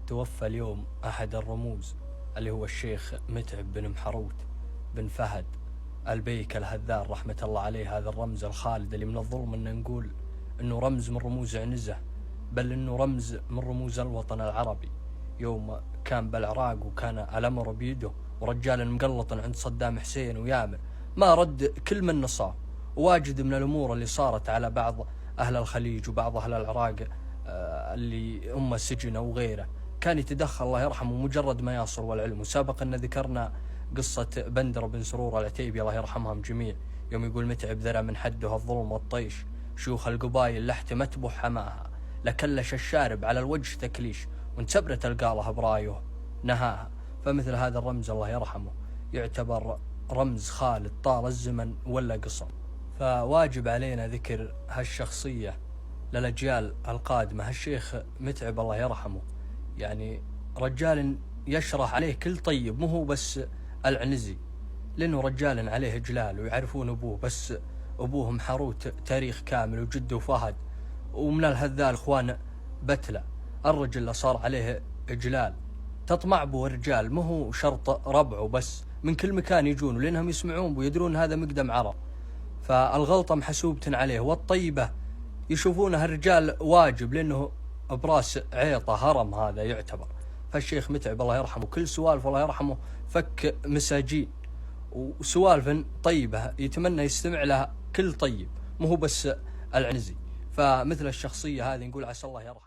توفى اليوم أحد الرموز اللي هو الشيخ متعب بن محروت بن فهد البيك الهذار رحمة الله عليه. هذا الرمز الخالد اللي من الظلم أن نقول أنه رمز من رموز عنزة، بل أنه رمز من رموز الوطن العربي. يوم كان بالعراق وكان الأمر بيده ورجال مقلط عند صدام حسين ويامر، ما رد كل من نصاه. واجد من الأمور اللي صارت على بعض أهل الخليج وبعض أهل العراق اللي هم سجن وغيره، كان يتدخل الله يرحمه مجرد ما يصل والعلم. وسابقا أن ذكرنا قصة بندر بن سرور العتيبي الله يرحمهم جميع، يوم يقول متعب ذرى من حده الظلم والطيش، شيوخ القبايل لحتمت به حماها، لكلش الشارب على الوجه تكليش، وانتبرت القاله برايه نهاها. فمثل هذا الرمز الله يرحمه يعتبر رمز خالد طال الزمن ولا قصر. فواجب علينا ذكر هالشخصية للأجيال القادمة. هالشيخ متعب الله يرحمه يعني رجال يشرح عليه كل طيب، مو هو بس العنزي، لأنه رجال عليه جلال ويعرفون أبوه، بس أبوه محروت تاريخ كامل وجده فهد، ومن الهذال إخوان بتلة. الرجل اللي صار عليه جلال تطمع به الرجال، مو هو شرط ربعه بس، من كل مكان يجون لأنهم يسمعون به ويدرون هذا مقدم عرب. فالغلطة محسوبة عليه، والطيبة يشوفونها الرجال واجب لأنه براس عيطة هرم هذا يعتبر. فالشيخ متعب الله يرحمه كل سوالف الله يرحمه فك مساجين وسوالف طيبة يتمنى يستمع لها كل طيب، مو هو بس العنزي. فمثل الشخصية هذه نقول عسى الله يرحمه.